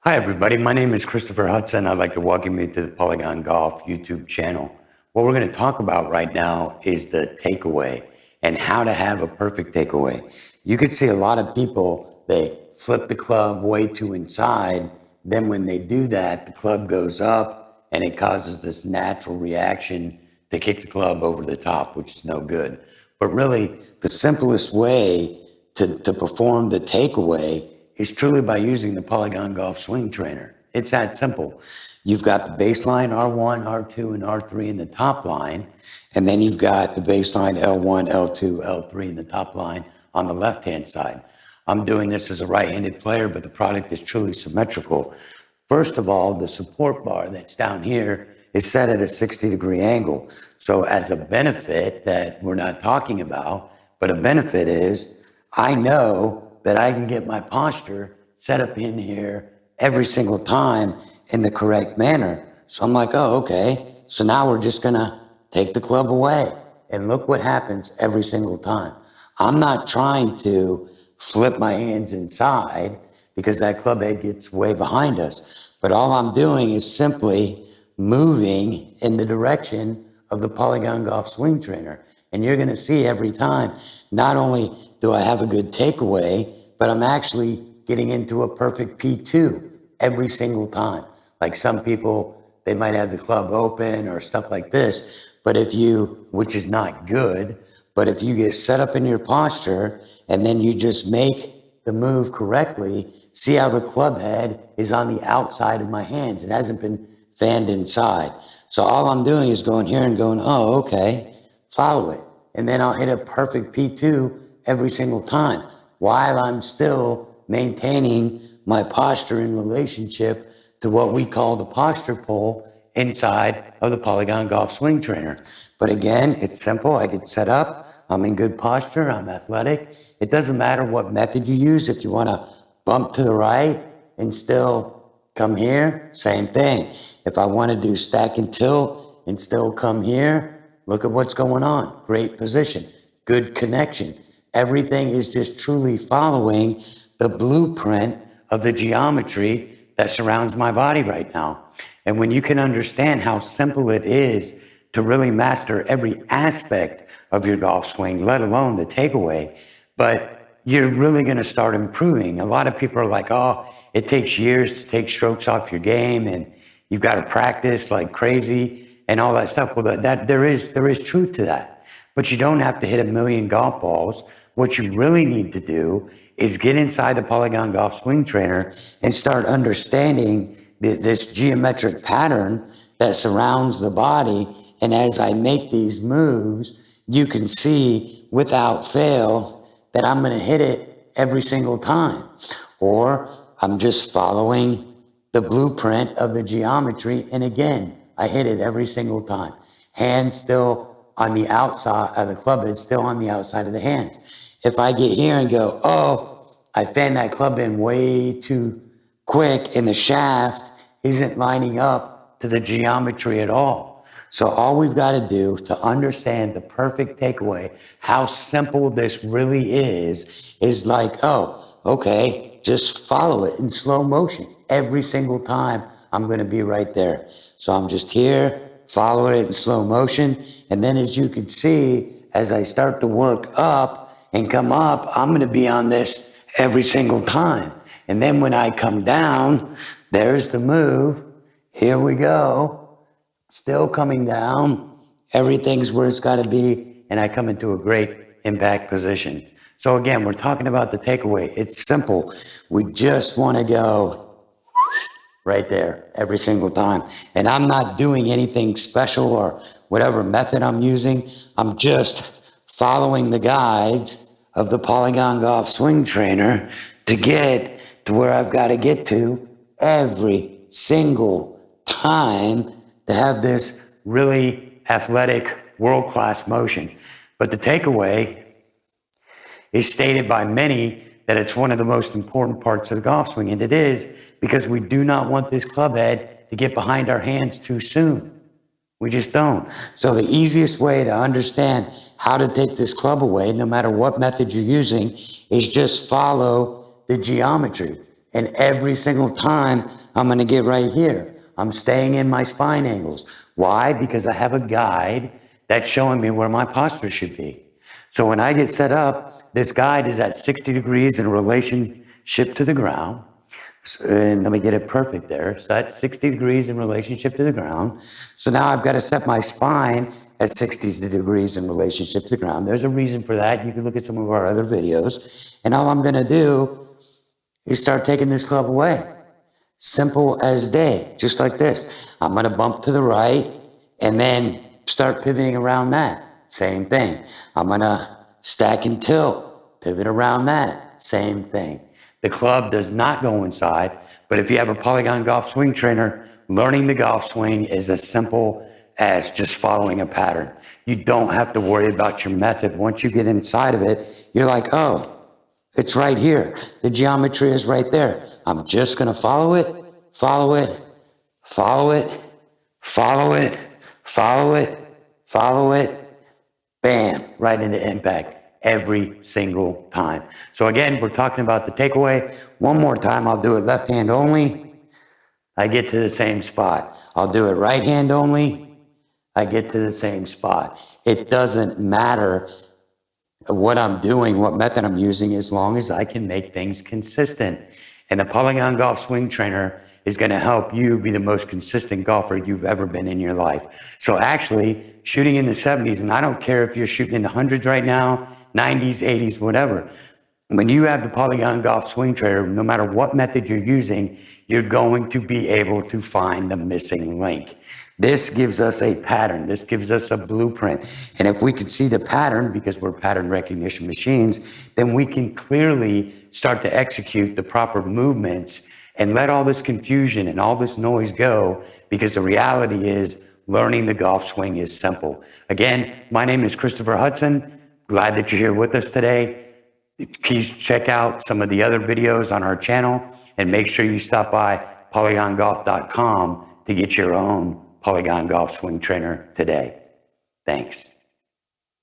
Hi, everybody. My name is Christopher Hudson. I'd like to welcome you to the Polygon Golf YouTube channel. What we're going to talk about right now is the takeaway and how to have a perfect takeaway. You can see a lot of people, they flip the club way too inside. Then when they do that, the club goes up and it causes this natural reaction to kick the club over the top, which is no good. But really, the simplest way to perform the takeaway is truly by using the Polygon Golf Swing Trainer. It's that simple. You've got the baseline R1, R2, and R3 in the top line, and then you've got the baseline L1, L2, L3 in the top line on the left-hand side. I'm doing this as a right-handed player, but the product is truly symmetrical. First of all, the support bar that's down here is set at a 60-degree angle. So as a benefit that we're not talking about, but a benefit is I know that I can get my posture set up in here every single time in the correct manner. So I'm like, oh, okay. So now we're just gonna take the club away and look what happens every single time. I'm not trying to flip my hands inside because that club head gets way behind us. But all I'm doing is simply moving in the direction of the Polygon Golf Swing Trainer. And you're gonna see every time, not only do I have a good takeaway, but I'm actually getting into a perfect P2 every single time. Like some people, they might have the club open or stuff like this, but if you, which is not good, but if you get set up in your posture and then you just make the move correctly, see how the club head is on the outside of my hands. It hasn't been fanned inside. So all I'm doing is going here and going, oh, okay, follow it. And then I'll hit a perfect P2 every single time while I'm still maintaining my posture in relationship to what we call the posture pull inside of the Polygon Golf Swing Trainer. But again, it's simple. I get set up. I'm in good posture. I'm athletic. It doesn't matter what method you use. If you want to bump to the right and still come here, same thing. If I want to do stack and tilt and still come here, look at what's going on. Great position, good connection. Everything is just truly following the blueprint of the geometry that surrounds my body right now. And when you can understand how simple it is to really master every aspect of your golf swing, let alone the takeaway, but you're really going to start improving. A lot of people are like, oh, it takes years to take strokes off your game and you've got to practice like crazy and all that stuff. Well, there is truth to that, but you don't have to hit 1,000,000 golf balls. What you really need to do is get inside the Polygon Golf Swing Trainer and start understanding this geometric pattern that surrounds the body. And as I make these moves, you can see without fail that I'm going to hit it every single time. Or I'm just following the blueprint of the geometry. And again, I hit it every single time. Hands still on the outside of the club head, still on the outside of the hands. If I get here and go, oh, I fan that club in way too quick and the shaft isn't lining up to the geometry at all. So all we've got to do to understand the perfect takeaway, how simple this really is like, oh, okay, just follow it in slow motion. Every single time I'm going to be right there. So I'm just here, follow it in slow motion. And then as you can see, as I start to work up and come up, I'm going to be on this every single time. And then when I come down, there's the move. Here we go. Still coming down. Everything's where it's got to be. And I come into a great impact position. So again, we're talking about the takeaway. It's simple. We just want to go right there every single time. And I'm not doing anything special or whatever method I'm using. I'm just following the guides of the Polygon Golf Swing Trainer to get to where I've got to get to every single time to have this really athletic, world-class motion. But the takeaway is stated by many that it's one of the most important parts of the golf swing, and it is because we do not want this club head to get behind our hands too soon. We just don't. So the easiest way to understand how to take this club away, no matter what method you're using, is just follow the geometry. And every single time I'm going to get right here. I'm staying in my spine angles. Why? Because I have a guide that's showing me where my posture should be. So when I get set up, this guide is at 60 degrees in relationship to the ground. And let me get it perfect there. So that's 60 degrees in relationship to the ground. So now I've got to set my spine at 60 degrees in relationship to the ground. There's a reason for that. You can look at some of our other videos. And all I'm going to do is start taking this club away. Simple as day, just like this. I'm going to bump to the right and then start pivoting around that. Same thing. I'm going to stack and tilt, pivot around that. Same thing. The club does not go inside, but if you have a Polygon Golf Swing Trainer, learning the golf swing is as simple as just following a pattern. You don't have to worry about your method. Once you get inside of it, you're like, oh, it's right here. The geometry is right there. I'm just going to follow it, follow it, follow it, follow it, follow it, follow it. Bam, right into impact every single time. So again, we're talking about the takeaway. One more time, I'll do it left hand only. I get to the same spot. I'll do it right hand only. I get to the same spot. It doesn't matter what I'm doing, what method I'm using, as long as I can make things consistent. And the Polygon Golf Swing Trainer is going to help you be the most consistent golfer you've ever been in your life. So actually, shooting in the 70s, and I don't care if you're shooting in the hundreds right now, 90s, 80s, whatever. When you have the Polygon Golf Swing Trainer, no matter what method you're using, you're going to be able to find the missing link. This gives us a pattern. This gives us a blueprint. And if we can see the pattern, because we're pattern recognition machines, then we can clearly start to execute the proper movements and let all this confusion and all this noise go, because the reality is learning the golf swing is simple. Again, my name is Christopher Hudson. Glad that you're here with us today. Please check out some of the other videos on our channel and make sure you stop by PolygonGolf.com to get your own Polygon Golf Swing Trainer today. Thanks.